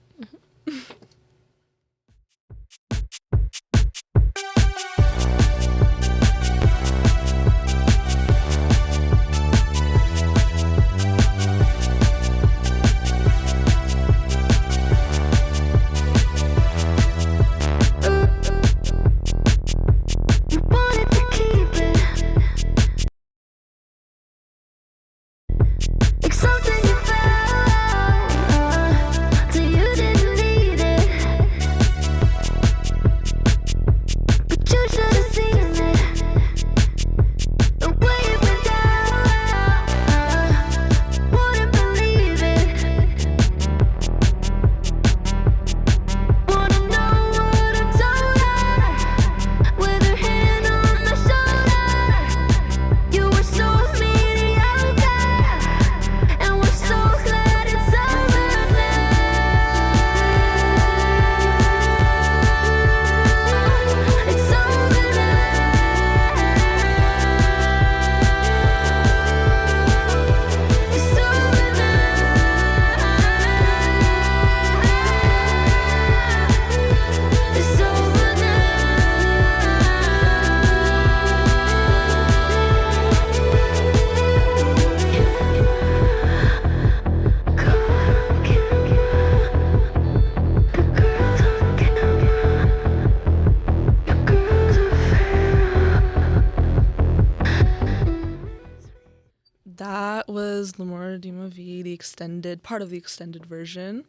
Speaker 1: was Lamora Dima V, the extended, part of the extended version.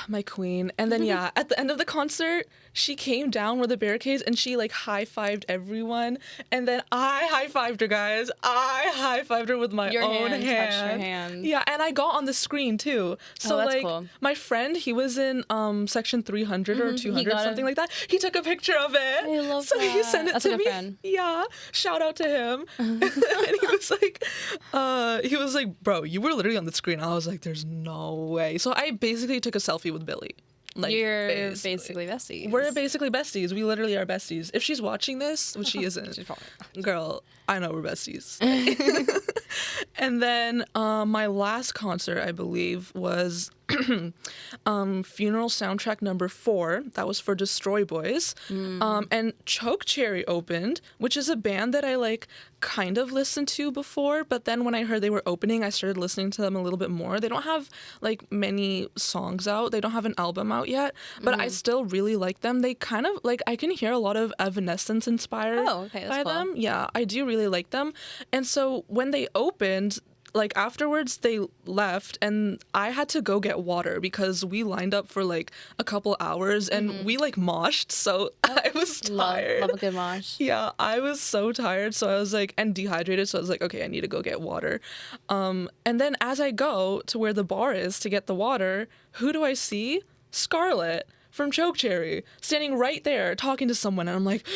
Speaker 1: My queen. And then, yeah, at the end of the concert, she came down where the barricades and she like high-fived everyone. And then I high-fived her, guys. I high-fived her with my own hand.
Speaker 2: Touched your hand.
Speaker 1: Yeah, and I got on the screen too. So
Speaker 2: that's
Speaker 1: like
Speaker 2: cool.
Speaker 1: my friend, he was in section 300 or 200, something like that. He took a picture of it.
Speaker 2: I love
Speaker 1: so
Speaker 2: that.
Speaker 1: he sent it
Speaker 2: That's
Speaker 1: to
Speaker 2: a good
Speaker 1: me.
Speaker 2: friend.
Speaker 1: Yeah. Shout out to him. And he was like, bro, you were literally on the screen. I was like, there's no way. So I basically took a selfie with Billy. Like,
Speaker 2: You're basically besties.
Speaker 1: We're basically besties. We literally are besties. If she's watching this, which she isn't,
Speaker 2: She's probably
Speaker 1: girl, I know we're besties. And then my last concert, I believe, was Funeral Soundtrack number 4. That was for Destroy Boys. And Choke Cherry opened, which is a band that I like kind of listened to before, but then when I heard they were opening, I started listening to them a little bit more. They don't have like many songs out. They don't have an album out yet, but I still really like them. They kind of like, I can hear a lot of Evanescence inspired by them. Yeah, I do really like them. And so when they opened, like afterwards they left and I had to go get water because we lined up for like a couple hours and we like moshed, so I was tired.
Speaker 2: Love a good mosh.
Speaker 1: Yeah, I was so tired, so I was like, and dehydrated, so I was like, okay, I need to go get water. And then as I go to where the bar is to get the water, who do I see? Scarlett from Choke Cherry standing right there talking to someone, and I'm like,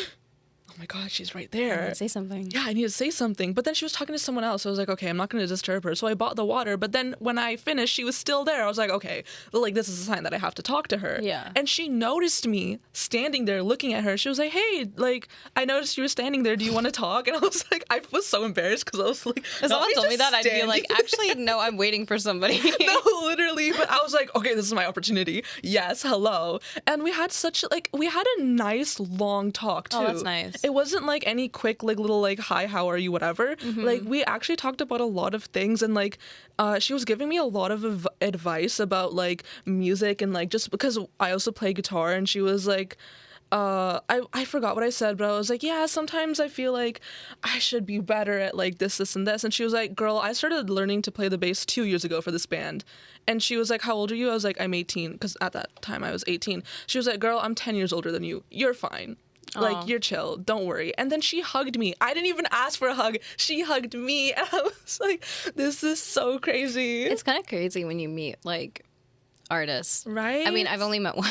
Speaker 1: oh my god, she's right there.
Speaker 2: Say something.
Speaker 1: Yeah, I need to say something. But then she was talking to someone else. So I was like, okay, I'm not going to disturb her. So I bought the water. But then when I finished, she was still there. I was like, okay, like this is a sign that I have to talk to her.
Speaker 2: Yeah.
Speaker 1: And she noticed me standing there looking at her. She was like, hey, like, I noticed you were standing there. Do you want to talk? And I was like, I was so embarrassed because I was like,
Speaker 2: if someone told me that, I'd be like, actually, no, I'm waiting for somebody.
Speaker 1: No, literally. But I was like, okay, this is my opportunity. Yes, hello. And we had a nice long talk too.
Speaker 2: Oh, that's nice.
Speaker 1: It wasn't like any quick like little like hi, how are you, whatever. Like we actually talked about a lot of things, and like she was giving me a lot of advice about like music and like just because I also play guitar, and she was like I forgot what I said, but I was like, yeah, sometimes I feel like I should be better at like this and this. And she was like, girl, I started learning to play the bass 2 years ago for this band. And she was like, how old are you? I was like, I'm 18, because at that time I was 18. She was like, girl, I'm 10 years older than you. You're fine. Like, you're chill. Don't worry. And then she hugged me. I didn't even ask for a hug. She hugged me. And I was like, this is so crazy.
Speaker 2: It's kind of crazy when you meet, like, artists.
Speaker 1: Right?
Speaker 2: I mean, I've only met one.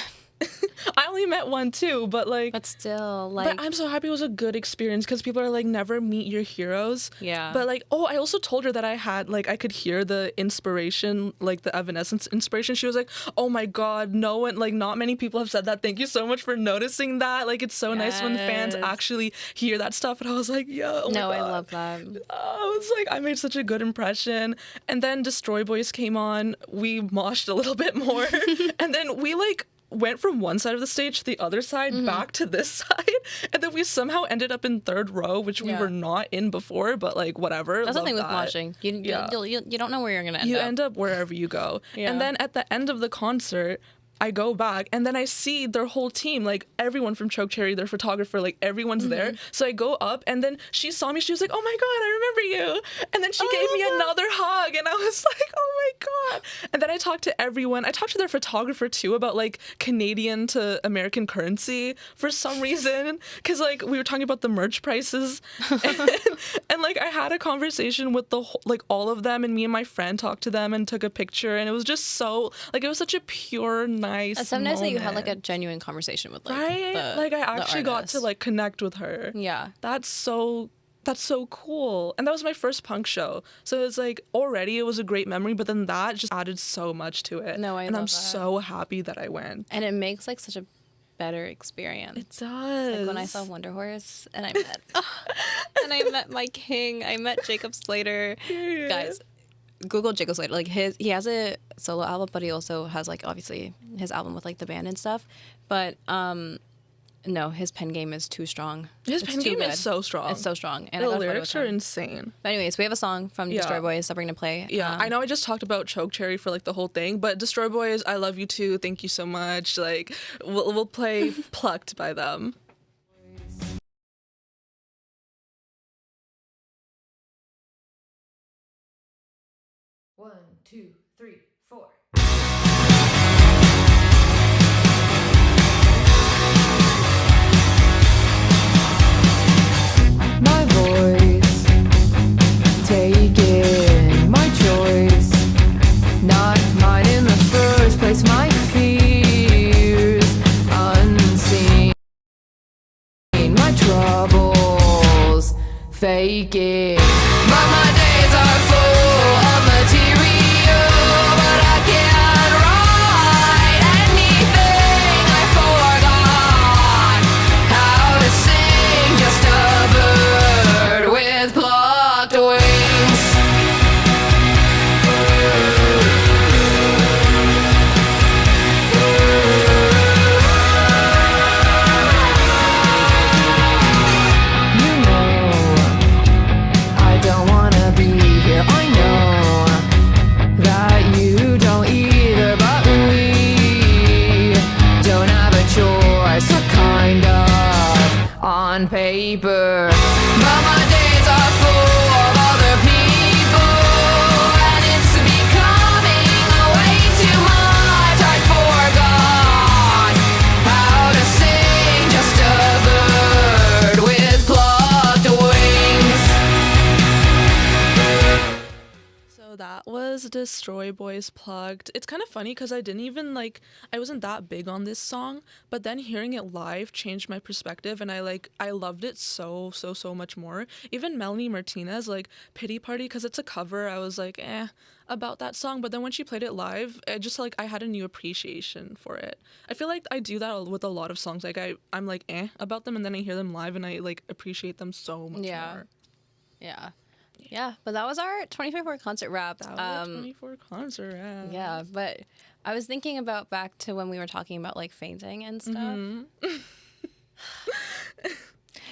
Speaker 1: I only met one too, but like...
Speaker 2: But still, like...
Speaker 1: But I'm so happy it was a good experience, because people are like, never meet your heroes.
Speaker 2: Yeah.
Speaker 1: But like, I also told her that I had, like, I could hear the inspiration, like the Evanescence inspiration. She was like, oh my god, no one, like, not many people have said that. Thank you so much for noticing that. Like, it's so nice when fans actually hear that stuff. And I was like, yo, oh my god.
Speaker 2: I love that.
Speaker 1: I was like, I made such a good impression. And then Destroy Boys came on. We moshed a little bit more. And then we like went from one side of the stage to the other side, back to this side, and then we somehow ended up in third row, which we were not in before, but like whatever.
Speaker 2: That's the thing with
Speaker 1: that.
Speaker 2: moshing. You don't know where you're gonna end up.
Speaker 1: You end up wherever you go. And then at the end of the concert, I go back and then I see their whole team, like everyone from Choke Cherry, their photographer, like everyone's there. So I go up and then she saw me. She was like, oh my God, I remember you. And then she gave me another hug and I was like, oh my God. And then I talked to everyone. I talked to their photographer too about like Canadian to American currency for some reason. Cause like we were talking about the merch prices and like I had a conversation with the whole, like all of them, and me and my friend talked to them and took a picture, and it was just so like, it was such a pure, nice
Speaker 2: It's so nice that you had like a
Speaker 1: moment.
Speaker 2: genuine conversation with like
Speaker 1: Right? Like I actually got to
Speaker 2: artist.
Speaker 1: like connect with her.
Speaker 2: Yeah.
Speaker 1: That's so cool. And that was my first punk show. So it's like already it was a great memory, but then that just added so much to it.
Speaker 2: No,
Speaker 1: and I'm
Speaker 2: love that.
Speaker 1: so happy that I went.
Speaker 2: And it makes like such a better experience.
Speaker 1: It does.
Speaker 2: Like when I saw Wonder Horse and I met my king. I met Jacob Slater.
Speaker 1: Yeah.
Speaker 2: Guys, Google Jacob Slater. Like he has a solo album, but he also has like obviously his album with like the band and stuff. But no, his pen game is too strong.
Speaker 1: His
Speaker 2: It's
Speaker 1: pen
Speaker 2: too
Speaker 1: game
Speaker 2: good.
Speaker 1: is so strong.
Speaker 2: It's so strong. And
Speaker 1: The
Speaker 2: I got a photo
Speaker 1: lyrics
Speaker 2: with
Speaker 1: are
Speaker 2: him.
Speaker 1: insane.
Speaker 2: But anyways, we have a song from
Speaker 1: Yeah.
Speaker 2: Destroy Boys that we're gonna play.
Speaker 1: Yeah, I know I just talked about Choke Cherry for like the whole thing, but Destroy Boys, I love you too. Thank you so much. Like we'll play Plucked by them.
Speaker 3: 1, 2, 3, 4. My voice, taking my choice, not mine in the first place. My fears unseen, my troubles faking. But my days are full of material, but I can't write anything. I forgot how to sing, just a bird with plucked wings. You know I don't wanna be here. I know that you don't either, but we don't have a choice. So kind of on paper, but my days are full of other people, and it's becoming way too much. I forgot how to sing, just a bird with plucked wings.
Speaker 1: So that was Destroy Boys Plugged. It's kind of funny because I didn't even I wasn't that big on this song, but then hearing it live changed my perspective, and I loved it so much more. Even Melanie Martinez, Pity Party, because it's a cover, I was about that song, but then when she played it live, it just I had a new appreciation for it. I feel like I do that with a lot of songs. I'm about them, and then I hear them live and I appreciate them so much more.
Speaker 2: Yeah, but that was our 2024 concert wrap.
Speaker 1: That was 24 concert wrap.
Speaker 2: Yeah, but I was thinking about back to when we were talking about fainting and stuff.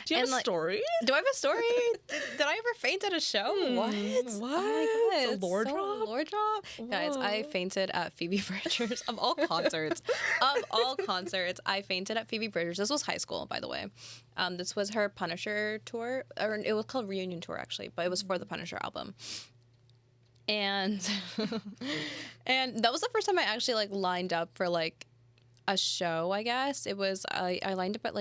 Speaker 1: Do you have a story?
Speaker 2: Do I have a story? Did I ever faint at a show? What?
Speaker 1: What?
Speaker 2: Oh my god!
Speaker 1: A lore drop?
Speaker 2: Lore drop? Guys, I fainted at Phoebe Bridgers of all concerts. I fainted at Phoebe Bridgers. This was high school, by the way. This was her Punisher tour, or it was called Reunion Tour actually, but it was for the Punisher album. And and that was the first time I actually lined up for a show. I guess it was. I lined up at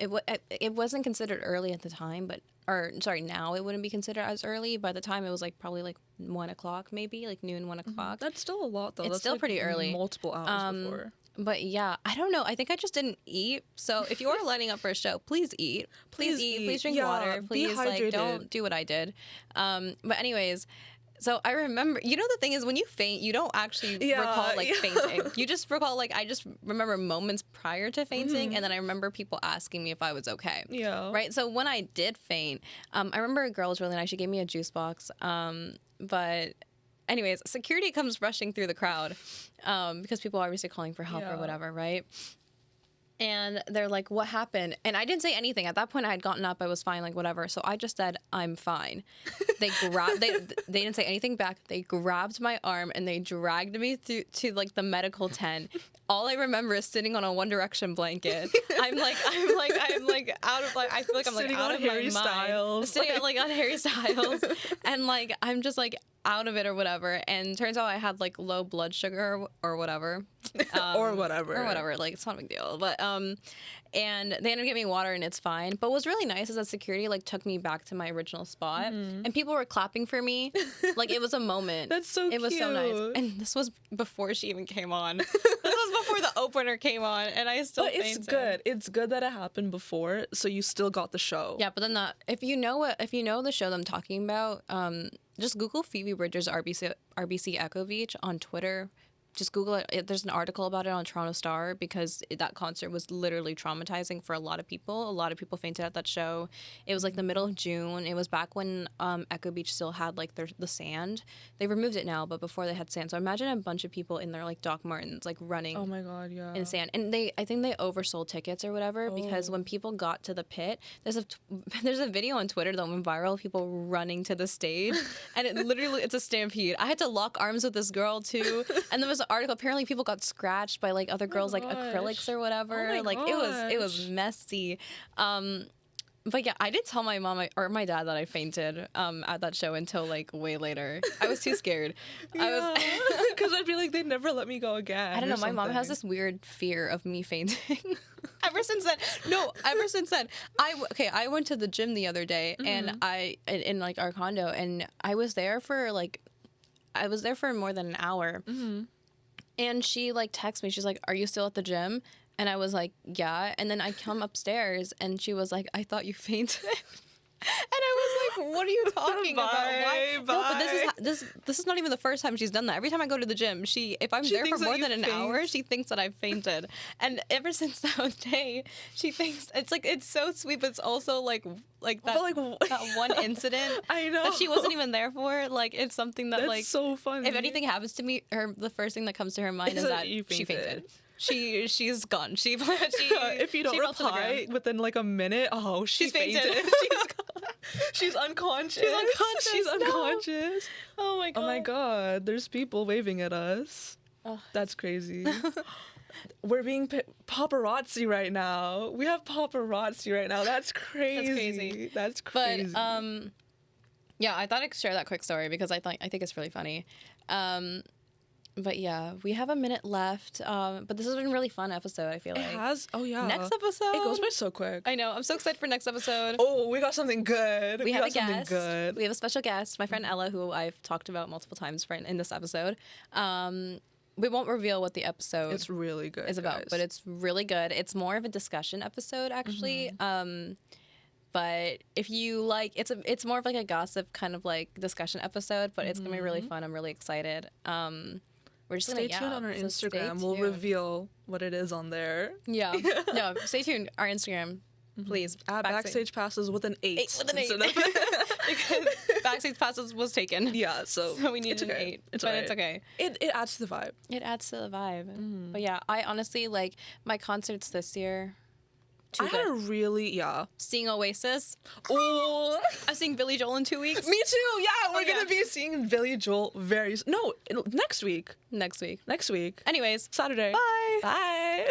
Speaker 2: it wasn't considered early at the time, now it wouldn't be considered as early. By the time it was probably 1 o'clock, maybe noon, 1 o'clock.
Speaker 1: That's still a lot though.
Speaker 2: It's
Speaker 1: That's
Speaker 2: still pretty early.
Speaker 1: Multiple hours before.
Speaker 2: But yeah, I don't know. I think I just didn't eat. So if you are lining up for a show, please eat. Please eat. Please drink water. Please don't do what I did. But anyways. So I remember, the thing is when you faint, you don't actually recall fainting. You just recall I just remember moments prior to fainting, and then I remember people asking me if I was okay. Yeah. Right. So when I did faint, I remember a girl was really nice. She gave me a juice box. But anyways, security comes rushing through the crowd because people are obviously calling for help or whatever, right? And they're like, what happened? And I didn't say anything. At that point, I had gotten up. I was fine, whatever. So I just said, I'm fine. They didn't say anything back. They grabbed my arm and they dragged me to the medical tent. All I remember is sitting on a One Direction blanket. I'm out of I feel like I'm
Speaker 1: sitting
Speaker 2: out
Speaker 1: on
Speaker 2: of
Speaker 1: Harry
Speaker 2: my
Speaker 1: Styles.
Speaker 2: mind. Sitting on Harry Styles. And I'm just out of it or whatever. And turns out I had low blood sugar or whatever.
Speaker 1: Or whatever.
Speaker 2: It's not a big deal. But and they ended up giving me water and it's fine. But what was really nice is that security took me back to my original spot and people were clapping for me. It was a moment.
Speaker 1: That's so cute.
Speaker 2: It was so nice. And this was before she even came on. This was before the opener came on, and I still fainted.
Speaker 1: It's good. It's good that it happened before, so you still got the show.
Speaker 2: Yeah, but then if you know the show that I'm talking about, just Google Phoebe Bridgers RBC Echo Beach on Twitter. Just Google it. There's an article about it on Toronto Star because that concert was literally traumatizing for a lot of people. A lot of people fainted at that show. It was the middle of June. It was back when Echo Beach still had the sand. They removed it now, but before they had sand. So imagine a bunch of people in their Doc Martens running.
Speaker 1: Oh my god, yeah.
Speaker 2: In sand, and I think they oversold tickets or whatever because when people got to the pit, there's a video on Twitter that went viral of people running to the stage, and it's a stampede. I had to lock arms with this girl too, and there was an article. Apparently, people got scratched by other girls acrylics or whatever.
Speaker 1: Oh my
Speaker 2: it was messy. But yeah, I didn't tell my mom or my dad that I fainted at that show until like way later. I was too scared.
Speaker 1: Because I'd be like, they'd never let me go again.
Speaker 2: I don't know. My mom has this weird fear of me fainting. Ever since then, I went to the gym the other day, and in like our condo, and I was there for more than an hour. And she like texts me. She's like, "Are you still at the gym?" And I was like, "Yeah." And then I come upstairs, and she was like, "I thought you fainted." And I was like, "What are you talking about? Why?" No, but this is not even the first time she's done that. Every time I go to the gym, if I'm there for more than an hour, she thinks that I've fainted. And ever since that day, she thinks it's so sweet, but it's also like that one incident
Speaker 1: I know
Speaker 2: that she wasn't even there for. Like, it's something that
Speaker 1: That's so funny.
Speaker 2: If anything happens to me, the first thing that comes to her mind is that she fainted. She's gone.
Speaker 1: If you don't reply within like a minute, she's fainted. She's gone. She's unconscious. She's unconscious.
Speaker 2: Oh my god.
Speaker 1: Oh my god. There's people waving at us. Oh. That's crazy. We're being paparazzi right now. We have paparazzi right now. That's crazy. That's crazy.
Speaker 2: But yeah, I thought I'd share that quick story because I think it's really funny. But yeah, we have a minute left. But this has been a really fun episode, I feel like.
Speaker 1: It has? Oh, yeah.
Speaker 2: Next episode.
Speaker 1: It goes by so quick.
Speaker 2: I know. I'm so excited for next episode.
Speaker 1: Oh, we got something good.
Speaker 2: We have a guest. We have a special guest, my friend Ella, who I've talked about multiple times in this episode. We won't reveal what the episode
Speaker 1: it's really good,
Speaker 2: is about, but it's really good. It's more of a discussion episode, actually. But if you like, it's more of like a gossip kind of like discussion episode, but it's gonna be really fun. I'm really excited. We're just
Speaker 1: stay tuned on our Instagram. We'll reveal what it is on there.
Speaker 2: Yeah. No, stay tuned. Our Instagram, please.
Speaker 1: At Backstage Passes with an 8.
Speaker 2: With an 8. Because Backstage Passes was taken.
Speaker 1: Yeah, so
Speaker 2: we need an 8.
Speaker 1: It's
Speaker 2: okay.
Speaker 1: It adds to the vibe.
Speaker 2: It adds to the vibe. But yeah, I honestly, like, my concerts this year,
Speaker 1: I had a really,
Speaker 2: seeing Oasis.
Speaker 1: Oh,
Speaker 2: I'm seeing Billy Joel in 2 weeks.
Speaker 1: Me too. Yeah, we're gonna be seeing Billy Joel next week.
Speaker 2: Next week.
Speaker 1: Next week.
Speaker 2: Anyways,
Speaker 1: Saturday.
Speaker 2: bye.
Speaker 1: Bye.